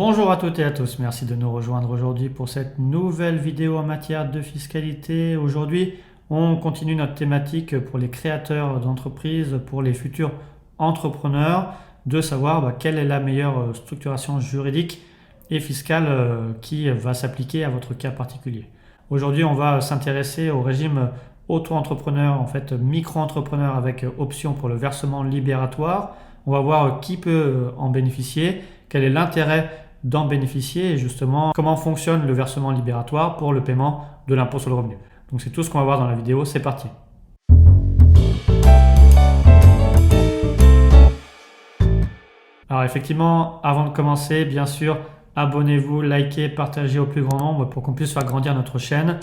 Bonjour à toutes et à tous, merci de nous rejoindre aujourd'hui pour cette nouvelle vidéo en matière de fiscalité. Aujourd'hui, on continue notre thématique pour les créateurs d'entreprises, pour les futurs entrepreneurs, de savoir quelle est la meilleure structuration juridique et fiscale qui va s'appliquer à votre cas particulier. Aujourd'hui, on va s'intéresser au régime auto-entrepreneur, en fait micro-entrepreneur avec option pour le versement libératoire. On va voir qui peut en bénéficier, quel est l'intérêt d'en bénéficier et justement comment fonctionne le versement libératoire pour le paiement de l'impôt sur le revenu. Donc c'est tout ce qu'on va voir dans la vidéo, c'est parti. Alors effectivement, avant de commencer, bien sûr, abonnez-vous, likez, partagez au plus grand nombre pour qu'on puisse faire grandir notre chaîne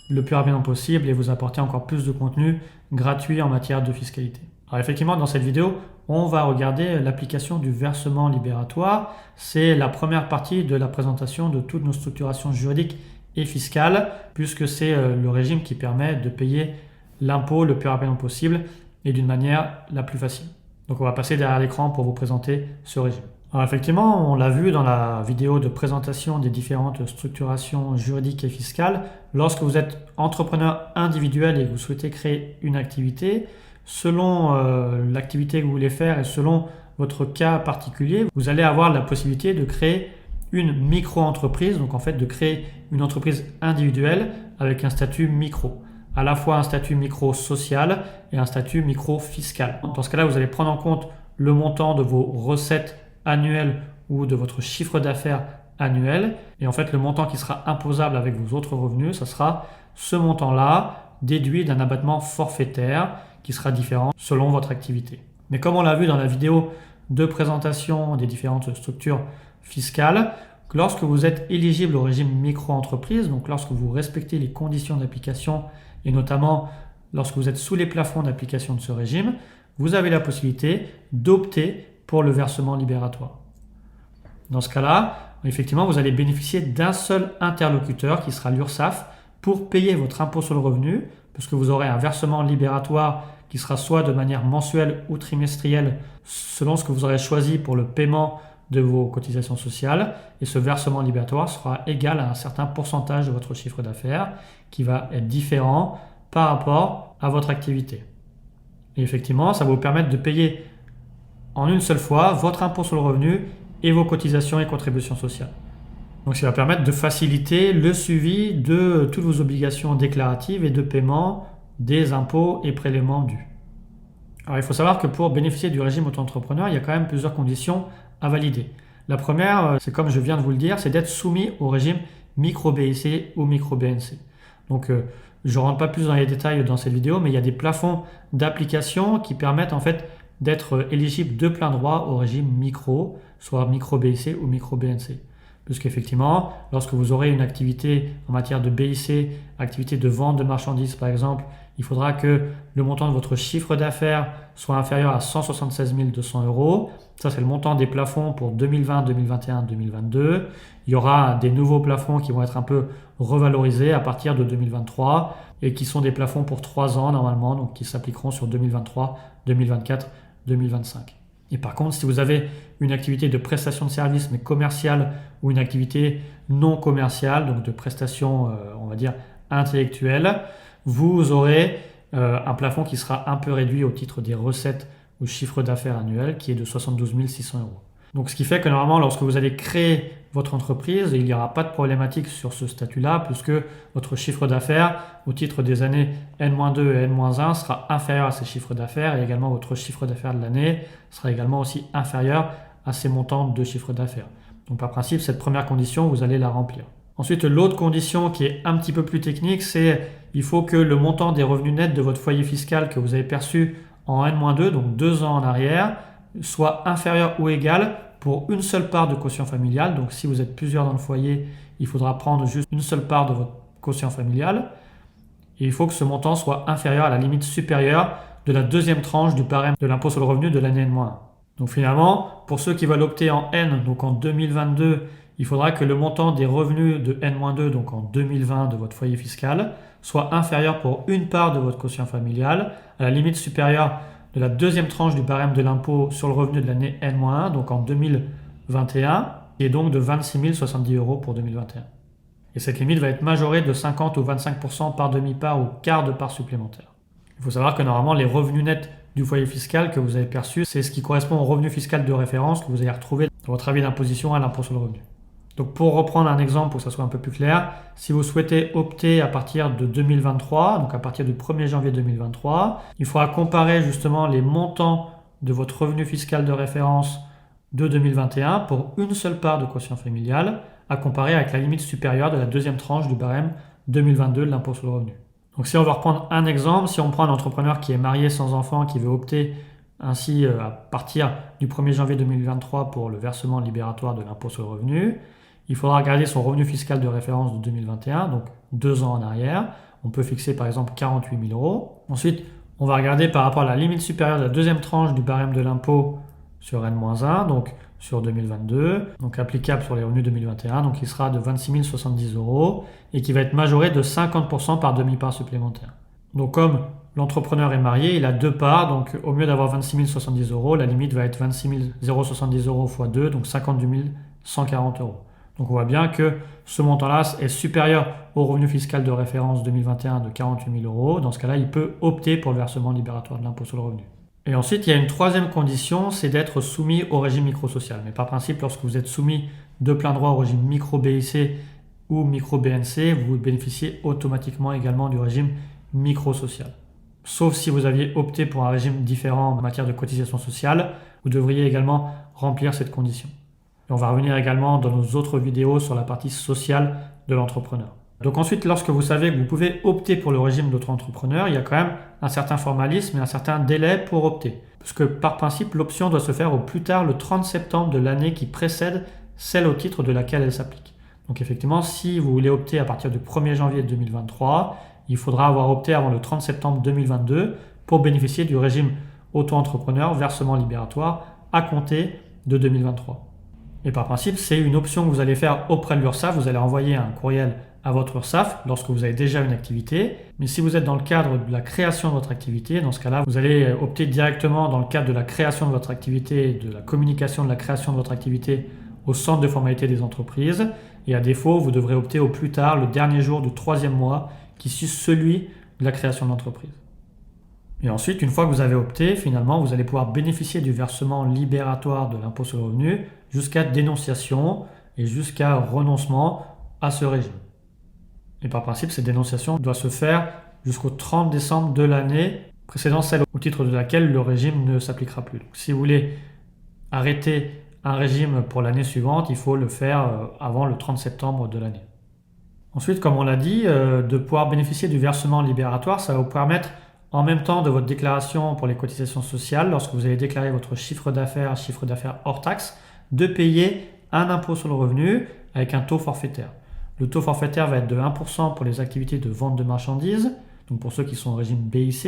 le plus rapidement possible et vous apporter encore plus de contenu gratuit en matière de fiscalité. Alors effectivement, dans cette vidéo, on va regarder l'application du versement libératoire. C'est la première partie de la présentation de toutes nos structurations juridiques et fiscales, puisque c'est le régime qui permet de payer l'impôt le plus rapidement possible et d'une manière la plus facile. Donc on va passer derrière l'écran pour vous présenter ce régime. Alors effectivement, on l'a vu dans la vidéo de présentation des différentes structurations juridiques et fiscales. Lorsque vous êtes entrepreneur individuel et que vous souhaitez créer une activité, selon l'activité que vous voulez faire et selon votre cas particulier, vous allez avoir la possibilité de créer une micro-entreprise, donc en fait de créer une entreprise individuelle avec un statut micro, à la fois un statut micro-social et un statut micro-fiscal. Dans ce cas-là, vous allez prendre en compte le montant de vos recettes annuelles ou de votre chiffre d'affaires annuel, et en fait le montant qui sera imposable avec vos autres revenus, ça sera ce montant-là déduit d'un abattement forfaitaire qui sera différent selon votre activité. Mais comme on l'a vu dans la vidéo de présentation des différentes structures fiscales, lorsque vous êtes éligible au régime micro-entreprise, donc lorsque vous respectez les conditions d'application et notamment lorsque vous êtes sous les plafonds d'application de ce régime, vous avez la possibilité d'opter pour le versement libératoire. Dans ce cas-là, effectivement, vous allez bénéficier d'un seul interlocuteur qui sera l'URSSAF pour payer votre impôt sur le revenu, puisque vous aurez un versement libératoire qui sera soit de manière mensuelle ou trimestrielle selon ce que vous aurez choisi pour le paiement de vos cotisations sociales. Et ce versement libératoire sera égal à un certain pourcentage de votre chiffre d'affaires qui va être différent par rapport à votre activité. Et effectivement, ça va vous permettre de payer en une seule fois votre impôt sur le revenu et vos cotisations et contributions sociales. Donc ça va permettre de faciliter le suivi de toutes vos obligations déclaratives et de paiement des impôts et prélèvements dus. Alors il faut savoir que pour bénéficier du régime auto-entrepreneur, il y a quand même plusieurs conditions à valider. La première, c'est comme je viens de vous le dire, c'est d'être soumis au régime micro-BIC ou micro-BNC. Donc je ne rentre pas plus dans les détails dans cette vidéo, mais il y a des plafonds d'application qui permettent en fait d'être éligible de plein droit au régime micro, soit micro-BIC ou micro-BNC. Puisqu'effectivement, lorsque vous aurez une activité en matière de BIC, activité de vente de marchandises par exemple, il faudra que le montant de votre chiffre d'affaires soit inférieur à 176 200 €. Ça, c'est le montant des plafonds pour 2020, 2021, 2022. Il y aura des nouveaux plafonds qui vont être un peu revalorisés à partir de 2023 et qui sont des plafonds pour 3 ans normalement, donc qui s'appliqueront sur 2023, 2024, 2025. Et par contre, si vous avez une activité de prestation de services mais commerciale ou une activité non commerciale, donc de prestation, on va dire, intellectuelle, vous aurez un plafond qui sera un peu réduit au titre des recettes ou chiffre d'affaires annuel qui est de 72 600 €. Donc ce qui fait que normalement, lorsque vous allez créer votre entreprise, il n'y aura pas de problématique sur ce statut-là puisque votre chiffre d'affaires au titre des années N-2 et N-1 sera inférieur à ces chiffres d'affaires et également votre chiffre d'affaires de l'année sera également aussi inférieur à ces montants de chiffre d'affaires. Donc par principe, cette première condition, vous allez la remplir. Ensuite, l'autre condition qui est un petit peu plus technique, c'est il faut que le montant des revenus nets de votre foyer fiscal que vous avez perçu en N-2, donc 2 ans en arrière, soit inférieur ou égal pour une seule part de quotient familial. Donc si vous êtes plusieurs dans le foyer, il faudra prendre juste une seule part de votre quotient familial. Et il faut que ce montant soit inférieur à la limite supérieure de la deuxième tranche du barème de l'impôt sur le revenu de l'année N-1. Donc finalement, pour ceux qui veulent opter en N, donc en 2022, il faudra que le montant des revenus de N-2, donc en 2020 de votre foyer fiscal, soit inférieur pour une part de votre quotient familial à la limite supérieure de la deuxième tranche du barème de l'impôt sur le revenu de l'année N-1, donc en 2021, qui est donc de 26 070 € pour 2021. Et cette limite va être majorée de 50 ou 25% par demi-part ou quart de part supplémentaire. Il faut savoir que normalement, les revenus nets du foyer fiscal que vous avez perçus, c'est ce qui correspond au revenu fiscal de référence que vous allez retrouver dans votre avis d'imposition à l'impôt sur le revenu. Donc pour reprendre un exemple pour que ça soit un peu plus clair, si vous souhaitez opter à partir de 2023, donc à partir du 1er janvier 2023, il faudra comparer justement les montants de votre revenu fiscal de référence de 2021 pour une seule part de quotient familial à comparer avec la limite supérieure de la deuxième tranche du barème 2022 de l'impôt sur le revenu. Donc si on va reprendre un exemple, si on prend un entrepreneur qui est marié sans enfant, qui veut opter ainsi à partir du 1er janvier 2023 pour le versement libératoire de l'impôt sur le revenu, il faudra regarder son revenu fiscal de référence de 2021, donc 2 ans en arrière. On peut fixer par exemple 48 000 €. Ensuite, on va regarder par rapport à la limite supérieure de la deuxième tranche du barème de l'impôt sur N-1, donc sur 2022, donc applicable sur les revenus 2021, donc il sera de 26 070 € et qui va être majoré de 50% par demi-part supplémentaire. Donc comme l'entrepreneur est marié, il a 2 parts, donc au mieux d'avoir 26 070 € la limite va être 26 070 € x 2, donc 52 140 €. Donc on voit bien que ce montant-là est supérieur au revenu fiscal de référence 2021 de 48 000 €. Dans ce cas-là, il peut opter pour le versement libératoire de l'impôt sur le revenu. Et ensuite, il y a une troisième condition, c'est d'être soumis au régime micro-social. Mais par principe, lorsque vous êtes soumis de plein droit au régime micro-BIC ou micro-BNC, vous bénéficiez automatiquement également du régime micro-social. Sauf si vous aviez opté pour un régime différent en matière de cotisation sociale, vous devriez également remplir cette condition. Et on va revenir également dans nos autres vidéos sur la partie sociale de l'entrepreneur. Donc ensuite, lorsque vous savez que vous pouvez opter pour le régime d'auto-entrepreneur, il y a quand même un certain formalisme et un certain délai pour opter. Parce que par principe, l'option doit se faire au plus tard le 30 septembre de l'année qui précède celle au titre de laquelle elle s'applique. Donc effectivement, si vous voulez opter à partir du 1er janvier 2023, il faudra avoir opté avant le 30 septembre 2022 pour bénéficier du régime auto-entrepreneur versement libératoire à compter de 2023. Et par principe, c'est une option que vous allez faire auprès de l'URSSAF. Vous allez envoyer un courriel à votre URSSAF lorsque vous avez déjà une activité. Mais si vous êtes dans le cadre de la création de votre activité, dans ce cas-là, vous allez opter directement dans le cadre de la création de votre activité, de la communication de la création de votre activité au centre de formalité des entreprises. Et à défaut, vous devrez opter au plus tard le dernier jour du 3e mois qui suit celui de la création de l'entreprise. Et ensuite, une fois que vous avez opté, finalement, vous allez pouvoir bénéficier du versement libératoire de l'impôt sur le revenu jusqu'à dénonciation et jusqu'à renoncement à ce régime. Et par principe, cette dénonciation doit se faire jusqu'au 30 décembre de l'année précédant celle au titre de laquelle le régime ne s'appliquera plus. Donc, si vous voulez arrêter un régime pour l'année suivante, il faut le faire avant le 30 septembre de l'année. Ensuite, comme on l'a dit, de pouvoir bénéficier du versement libératoire, ça va vous permettre en même temps de votre déclaration pour les cotisations sociales, lorsque vous allez déclarer votre chiffre d'affaires hors taxe, de payer un impôt sur le revenu avec un taux forfaitaire. Le taux forfaitaire va être de 1% pour les activités de vente de marchandises, donc pour ceux qui sont au régime BIC.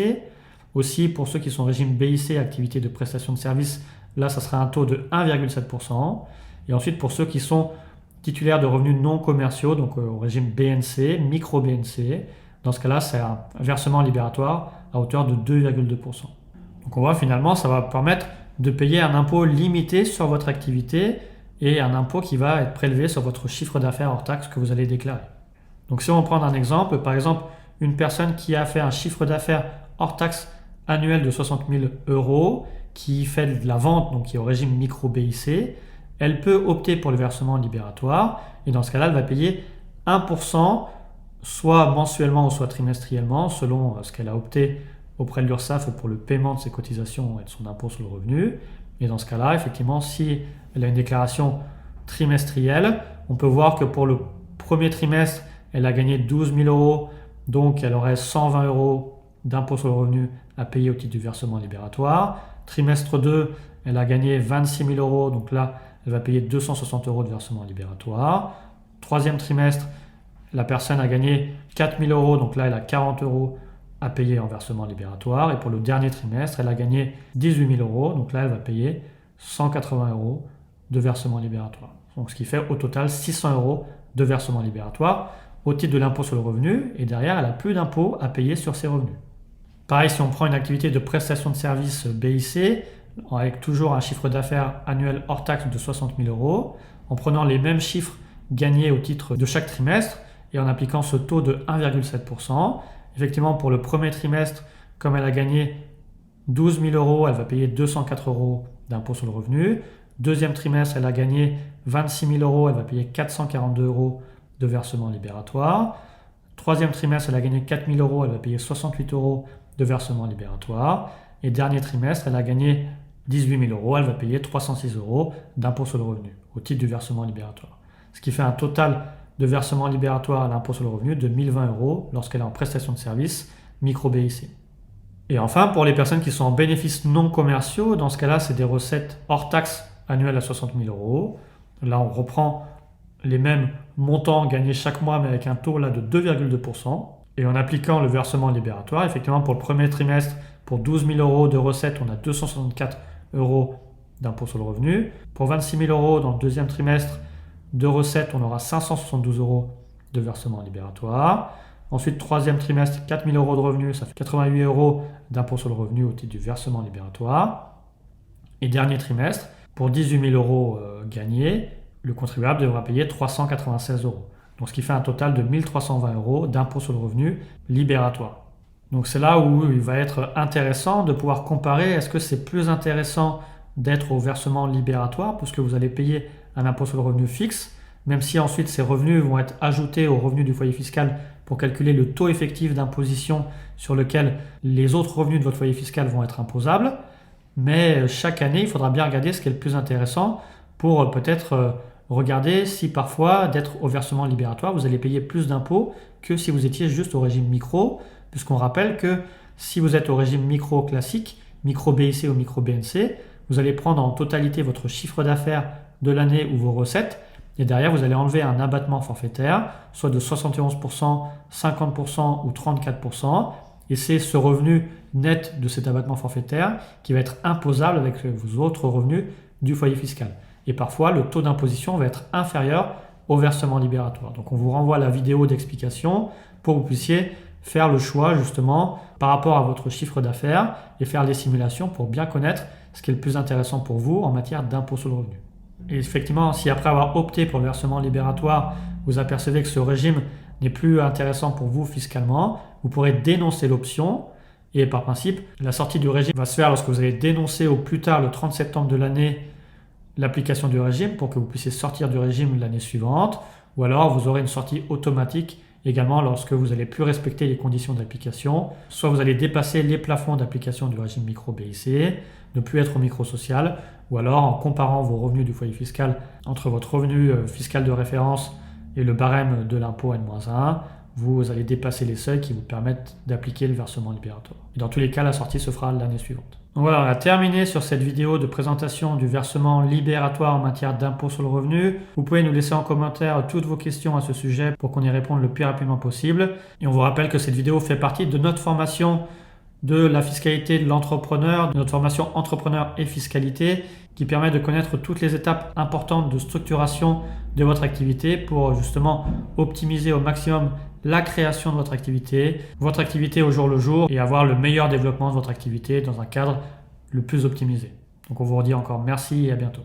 Aussi, pour ceux qui sont au régime BIC, activités de prestation de services, là, ça sera un taux de 1,7%. Et ensuite, pour ceux qui sont titulaires de revenus non commerciaux, donc au régime BNC, micro-BNC, dans ce cas-là, c'est un versement libératoire à hauteur de 2,2%. Donc on voit finalement, ça va permettre de payer un impôt limité sur votre activité et un impôt qui va être prélevé sur votre chiffre d'affaires hors taxe que vous allez déclarer. Donc si on prend un exemple, par exemple, une personne qui a fait un chiffre d'affaires hors taxe annuel de 60 000 €, qui fait de la vente, donc qui est au régime micro-BIC, elle peut opter pour le versement libératoire et dans ce cas-là, elle va payer 1%, soit mensuellement ou soit trimestriellement, selon ce qu'elle a opté auprès de l'URSSAF pour le paiement de ses cotisations et de son impôt sur le revenu. Et dans ce cas-là, effectivement, si elle a une déclaration trimestrielle, on peut voir que pour le premier trimestre, elle a gagné 12 000 €, donc elle aurait 120 € d'impôt sur le revenu à payer au titre du versement libératoire. Trimestre 2, elle a gagné 26 000 €, donc là, elle va payer 260 € de versement libératoire. Troisième trimestre, la personne a gagné 4 000 €, donc là, elle a 40 € à payer en versement libératoire. Et pour le dernier trimestre, elle a gagné 18 000 €, donc là, elle va payer 180 € de versement libératoire. Donc ce qui fait au total 600 € de versement libératoire au titre de l'impôt sur le revenu. Et derrière, elle n'a plus d'impôt à payer sur ses revenus. Pareil, si on prend une activité de prestation de services BIC, avec toujours un chiffre d'affaires annuel hors taxe de 60 000 €, en prenant les mêmes chiffres gagnés au titre de chaque trimestre et en appliquant ce taux de 1,7%. Effectivement, pour le premier trimestre, comme elle a gagné 12 000 euros, elle va payer 204 euros d'impôt sur le revenu. Deuxième trimestre, elle a gagné 26 000 euros, elle va payer 442 euros de versement libératoire. Troisième trimestre, elle a gagné 4 000 euros, elle va payer 68 euros de versement libératoire. Et dernier trimestre, elle a gagné 18 000 euros, elle va payer 306 euros d'impôt sur le revenu au titre du versement libératoire. Ce qui fait un total de versement libératoire à l'impôt sur le revenu de 1 020 euros lorsqu'elle est en prestation de service micro-BIC. Et enfin, pour les personnes qui sont en bénéfices non commerciaux, dans ce cas-là, c'est des recettes hors taxes annuelles à 60 000 euros. Là, on reprend les mêmes montants gagnés chaque mois, mais avec un taux là de 2,2%. Et en appliquant le versement libératoire, effectivement, pour le premier trimestre, pour 12 000 euros de recettes, on a 264 euros d'impôt sur le revenu. Pour 26 000 euros dans le deuxième trimestre de recettes, on aura 572 euros de versement libératoire. Ensuite, troisième trimestre, 4 000 euros de revenus, ça fait 88 euros d'impôt sur le revenu au titre du versement libératoire. Et dernier trimestre, pour 18 000 euros gagnés, le contribuable devra payer 396 euros. Donc ce qui fait un total de 1 320 euros d'impôt sur le revenu libératoire. Donc c'est là où il va être intéressant de pouvoir comparer, est-ce que c'est plus intéressant d'être au versement libératoire puisque vous allez payer un impôt sur le revenu fixe, même si ensuite ces revenus vont être ajoutés aux revenus du foyer fiscal pour calculer le taux effectif d'imposition sur lequel les autres revenus de votre foyer fiscal vont être imposables. Mais chaque année, il faudra bien regarder ce qui est le plus intéressant pour peut-être regarder si parfois d'être au versement libératoire, vous allez payer plus d'impôts que si vous étiez juste au régime micro, puisqu'on rappelle que si vous êtes au régime micro classique, micro BIC ou micro BNC, vous allez prendre en totalité votre chiffre d'affaires de l'année ou vos recettes, et derrière vous allez enlever un abattement forfaitaire, soit de 71%, 50% ou 34%, et c'est ce revenu net de cet abattement forfaitaire qui va être imposable avec vos autres revenus du foyer fiscal. Et parfois, le taux d'imposition va être inférieur au versement libératoire. Donc on vous renvoie à la vidéo d'explication pour que vous puissiez faire le choix justement par rapport à votre chiffre d'affaires et faire les simulations pour bien connaître ce qui est le plus intéressant pour vous en matière d'impôt sur le revenu. Et effectivement, si après avoir opté pour le versement libératoire, vous apercevez que ce régime n'est plus intéressant pour vous fiscalement, vous pourrez dénoncer l'option. Et par principe, la sortie du régime va se faire lorsque vous allez dénoncer au plus tard le 30 septembre de l'année l'application du régime pour que vous puissiez sortir du régime l'année suivante. Ou alors vous aurez une sortie automatique également lorsque vous n'allez plus respecter les conditions d'application. Soit vous allez dépasser les plafonds d'application du régime micro-BIC, ne plus être au micro-social, ou alors en comparant vos revenus du foyer fiscal entre votre revenu fiscal de référence et le barème de l'impôt N-1, vous allez dépasser les seuils qui vous permettent d'appliquer le versement libératoire. Et dans tous les cas, la sortie se fera l'année suivante. Donc voilà, on a terminé sur cette vidéo de présentation du versement libératoire en matière d'impôt sur le revenu. Vous pouvez nous laisser en commentaire toutes vos questions à ce sujet pour qu'on y réponde le plus rapidement possible. Et on vous rappelle que cette vidéo fait partie de notre formation de la fiscalité de l'entrepreneur, de notre formation entrepreneur et fiscalité qui permet de connaître toutes les étapes importantes de structuration de votre activité pour justement optimiser au maximum la création de votre activité au jour le jour et avoir le meilleur développement de votre activité dans un cadre le plus optimisé. Donc on vous redit encore merci et à bientôt.